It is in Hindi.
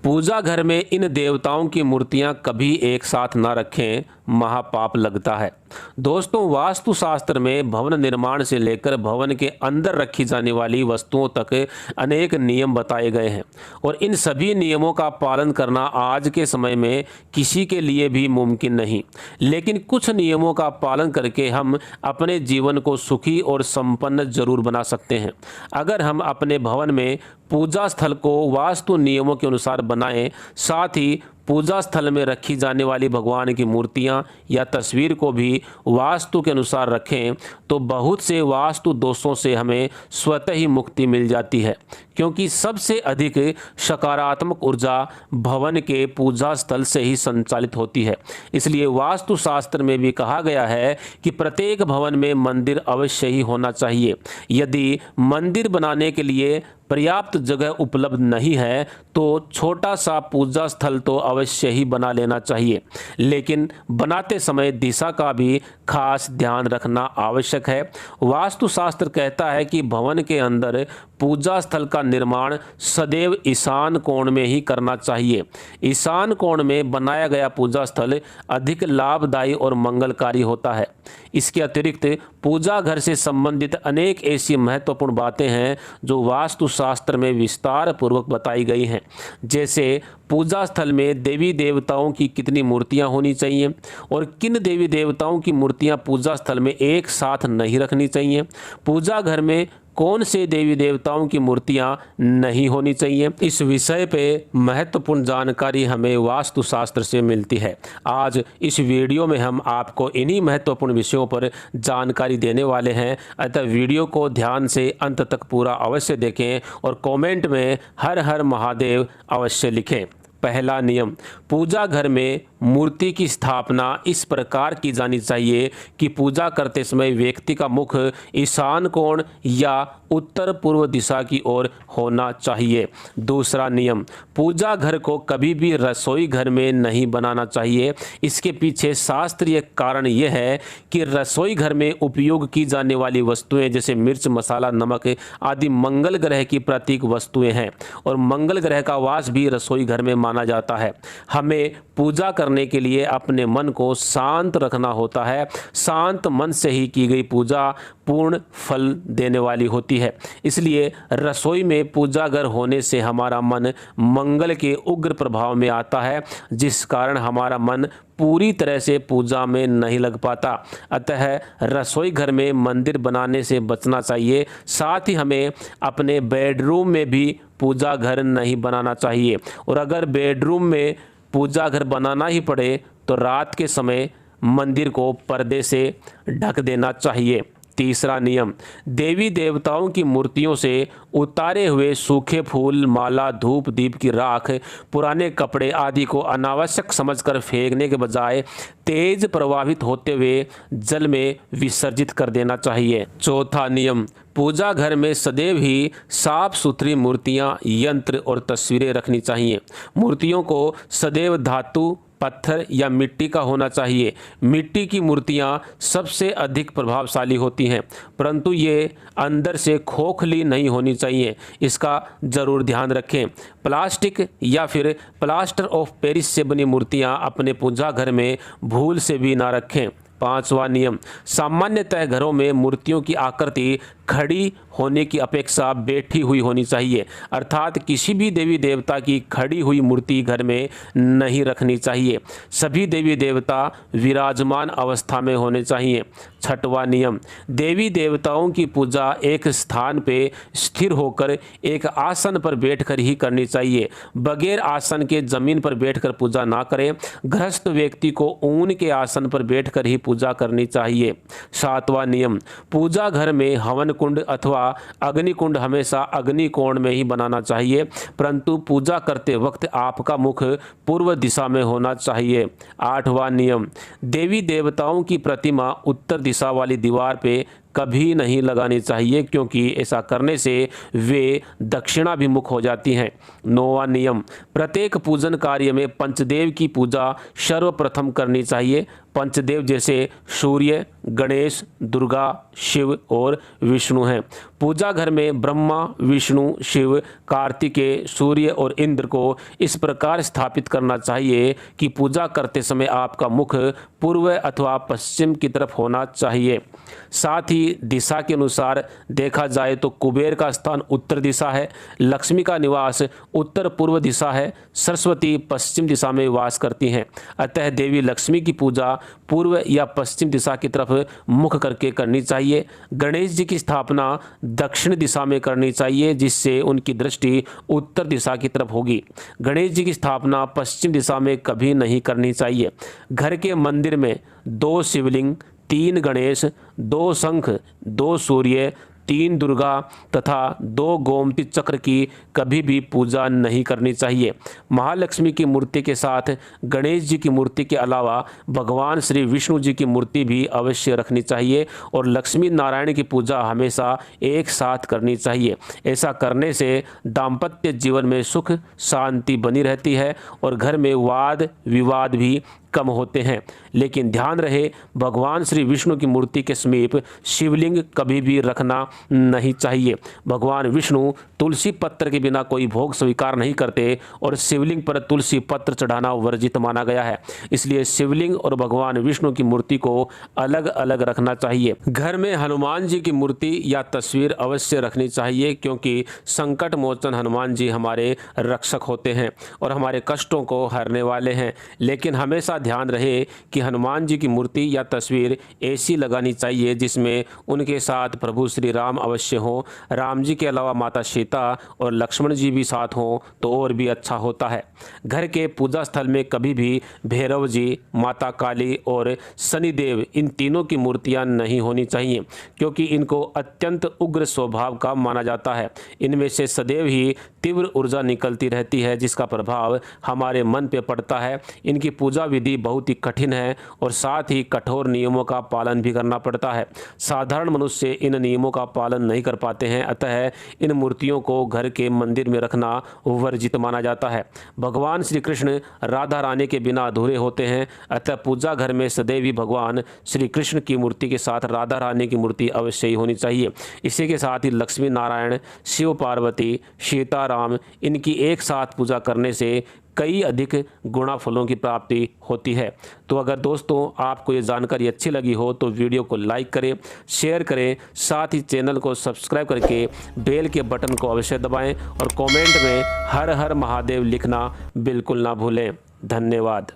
पूजा घर में इन देवताओं की मूर्तियां कभी एक साथ न रखें, महापाप लगता है। दोस्तों, वास्तुशास्त्र में भवन निर्माण से लेकर भवन के अंदर रखी जाने वाली वस्तुओं तक अनेक नियम बताए गए हैं और इन सभी नियमों का पालन करना आज के समय में किसी के लिए भी मुमकिन नहीं। लेकिन कुछ नियमों का पालन करके हम अपने जीवन को सुखी और संपन्न जरूर बना सकते हैं। अगर हम अपने भवन में पूजा स्थल को वास्तु नियमों के अनुसार बनाएं, साथ ही पूजा स्थल में रखी जाने वाली भगवान की मूर्तियां या तस्वीर को भी वास्तु के अनुसार रखें, तो बहुत से वास्तु दोषों से हमें स्वतः ही मुक्ति मिल जाती है, क्योंकि सबसे अधिक सकारात्मक ऊर्जा भवन के पूजा स्थल से ही संचालित होती है। इसलिए वास्तुशास्त्र में भी कहा गया है कि प्रत्येक भवन में मंदिर अवश्य ही होना चाहिए। यदि मंदिर बनाने के लिए पर्याप्त जगह उपलब्ध नहीं है तो छोटा सा पूजा स्थल तो अवश्य ही बना लेना चाहिए, लेकिन बनाते समय दिशा का भी खास ध्यान रखना आवश्यक है। वास्तुशास्त्र कहता है कि भवन के अंदर पूजा स्थल का निर्माण सदैव ईशान कोण में ही करना चाहिए। ईशान कोण में बनाया गया पूजा स्थल अधिक लाभदायी और मंगलकारी होता है। इसके अतिरिक्त पूजा घर से संबंधित अनेक ऐसी महत्वपूर्ण बातें हैं जो वास्तुशास्त्र में विस्तार पूर्वक बताई गई हैं, जैसे पूजा स्थल में देवी देवताओं की कितनी मूर्तियां होनी चाहिए और किन देवी देवताओं की मूर्तियां पूजा स्थल में एक साथ नहीं रखनी चाहिए, पूजा घर में कौन से देवी देवताओं की मूर्तियां नहीं होनी चाहिए। इस विषय पे महत्वपूर्ण जानकारी हमें वास्तुशास्त्र से मिलती है। आज इस वीडियो में हम आपको इन्हीं महत्वपूर्ण विषयों पर जानकारी देने वाले हैं, अतः वीडियो को ध्यान से अंत तक पूरा अवश्य देखें और कमेंट में हर हर महादेव अवश्य लिखें। पहला नियम, पूजा घर में मूर्ति की स्थापना इस प्रकार की जानी चाहिए कि पूजा करते समय व्यक्ति का मुख ईशान कोण या उत्तर पूर्व दिशा की ओर होना चाहिए। दूसरा नियम, पूजा घर को कभी भी रसोई घर में नहीं बनाना चाहिए। इसके पीछे शास्त्रीय कारण यह है कि रसोई घर में उपयोग की जाने वाली वस्तुएं जैसे मिर्च, मसाला, नमक आदि मंगल ग्रह की प्रतीक वस्तुएं हैं और मंगल ग्रह का वास भी रसोई घर में माना जाता है। हमें पूजा करने के लिए अपने मन को शांत रखना होता है। शांत मन से ही की गई पूजा पूर्ण फल देने वाली होती है। इसलिए रसोई में पूजा घर होने से हमारा मन मंगल के उग्र प्रभाव में आता है, जिस कारण हमारा मन पूरी तरह से पूजा में नहीं लग पाता। अतः रसोई घर में मंदिर बनाने से बचना चाहिए। साथ ही हमें अपने बेडरूम में भी पूजा घर नहीं बनाना चाहिए और अगर बेडरूम में पूजा घर बनाना ही पड़े तो रात के समय मंदिर को पर्दे से ढक देना चाहिए। तीसरा नियम, देवी देवताओं की मूर्तियों से उतारे हुए सूखे फूल, माला, धूप, दीप की राख, पुराने कपड़े आदि को अनावश्यक समझकर फेंकने के बजाय तेज प्रवाहित होते हुए जल में विसर्जित कर देना चाहिए। चौथा नियम, पूजा घर में सदैव ही साफ सुथरी मूर्तियां, यंत्र और तस्वीरें रखनी चाहिए। मूर्तियों को सदैव धातु, पत्थर या मिट्टी का होना चाहिए। मिट्टी की मूर्तियां सबसे अधिक प्रभावशाली होती हैं, परंतु ये अंदर से खोखली नहीं होनी चाहिए, इसका जरूर ध्यान रखें। प्लास्टिक या फिर प्लास्टर ऑफ पेरिस से बनी मूर्तियां अपने पूजा घर में भूल से भी ना रखें। पांचवा नियम, सामान्यतः घरों में मूर्तियों की आकृति खड़ी होने की अपेक्षा बैठी हुई होनी चाहिए, अर्थात किसी भी देवी देवता की खड़ी हुई मूर्ति घर में नहीं रखनी चाहिए। सभी देवी देवता विराजमान अवस्था में होने चाहिए। छठवां नियम, देवी देवताओं की पूजा एक स्थान पे स्थिर होकर एक आसन पर बैठकर ही करनी चाहिए। बगैर आसन के जमीन पर बैठकर पूजा ना करें। गृहस्थ व्यक्ति को ऊन के आसन पर बैठकर ही पूजा करनी चाहिए। सातवां नियम, पूजा घर में हवन कुंड अथवा अग्नि कुंड हमेशा अग्नि कोण में ही बनाना चाहिए, परंतु पूजा करते वक्त आपका मुख पूर्व दिशा में होना चाहिए। आठवां नियम, देवी देवताओं की प्रतिमा उत्तर दिशा वाली दीवार पे कभी नहीं लगानी चाहिए, क्योंकि ऐसा करने से वे दक्षिणाभिमुख हो जाती हैं। नौवां नियम, प्रत्येक पूजन कार्य में पंचदेव की पूजा सर्वप्रथम करनी चाहिए। पंचदेव जैसे सूर्य, गणेश, दुर्गा, शिव और विष्णु हैं। पूजा घर में ब्रह्मा, विष्णु, शिव, कार्तिकेय, सूर्य और इंद्र को इस प्रकार स्थापित करना चाहिए कि पूजा करते समय आपका मुख पूर्व अथवा पश्चिम की तरफ होना चाहिए। साथ ही दिशा के अनुसार देखा जाए तो कुबेर का स्थान उत्तर दिशा है, लक्ष्मी का निवास उत्तर पूर्व दिशा है, सरस्वती पश्चिम दिशा में वास करती हैं। अतः देवी लक्ष्मी की पूजा पूर्व या पश्चिम दिशा की तरफ मुख करके करनी चाहिए। गणेश जी की स्थापना दक्षिण दिशा में करनी चाहिए, जिससे उनकी दृष्टि उत्तर दिशा की तरफ होगी। गणेश जी की स्थापना पश्चिम दिशा में कभी नहीं करनी चाहिए। घर के मंदिर में 2 शिवलिंग, 3 गणेश, 2 शंख, 2 सूर्य, 3 दुर्गा तथा 2 गोमती चक्र की कभी भी पूजा नहीं करनी चाहिए। महालक्ष्मी की मूर्ति के साथ गणेश जी की मूर्ति के अलावा भगवान श्री विष्णु जी की मूर्ति भी अवश्य रखनी चाहिए और लक्ष्मी नारायण की पूजा हमेशा एक साथ करनी चाहिए। ऐसा करने से दाम्पत्य जीवन में सुख शांति बनी रहती है और घर में वाद विवाद भी कम होते हैं। लेकिन ध्यान रहे, भगवान श्री विष्णु की मूर्ति के समीप शिवलिंग कभी भी रखना नहीं चाहिए। भगवान विष्णु तुलसी पत्र के बिना कोई भोग स्वीकार नहीं करते और शिवलिंग पर तुलसी पत्र चढ़ाना वर्जित माना गया है। इसलिए शिवलिंग और भगवान विष्णु की मूर्ति को अलग अलग रखना चाहिए। घर में हनुमान जी की मूर्ति या तस्वीर अवश्य रखनी चाहिए, क्योंकि संकट मोचन हनुमान जी हमारे रक्षक होते हैं और हमारे कष्टों को हरने वाले हैं। लेकिन हमेशा ध्यान रहे कि हनुमान जी की मूर्ति या तस्वीर ऐसी लगानी चाहिए जिसमें उनके साथ प्रभु श्री राम अवश्य हों। राम जी के अलावा माता सीता और लक्ष्मण जी भी साथ हों तो और भी अच्छा होता है। घर के पूजा स्थल में कभी भी भैरव जी, माता काली और शनिदेव, इन तीनों की मूर्तियां नहीं होनी चाहिए, क्योंकि इनको अत्यंत उग्र स्वभाव का माना जाता है। इनमें से सदैव ही तीव्र ऊर्जा निकलती रहती है, जिसका प्रभाव हमारे मन पे पड़ता है। इनकी पूजा विधि बहुत ही कठिन है और साथ ही कठोर नियमों का पालन भी करना पड़ता है। साधारण मनुष्य इन नियमों का पालन नहीं कर पाते हैं, अतः इन मूर्तियों को घर के मंदिर में रखना वर्जित माना जाता है। भगवान श्री कृष्ण राधा रानी के बिना अधूरे होते हैं, अतः पूजा घर में सदैव ही भगवान श्री कृष्ण की मूर्ति के साथ राधा रानी की मूर्ति अवश्य ही होनी चाहिए। इसी के साथ ही लक्ष्मी नारायण, शिव पार्वती, सीताराम, इनकी एक साथ पूजा करने से कई अधिक गुणा फलों की प्राप्ति होती है। तो अगर दोस्तों आपको ये जानकारी अच्छी लगी हो तो वीडियो को लाइक करें, शेयर करें, साथ ही चैनल को सब्सक्राइब करके बेल के बटन को अवश्य दबाएं और कमेंट में हर हर महादेव लिखना बिल्कुल ना भूलें। धन्यवाद।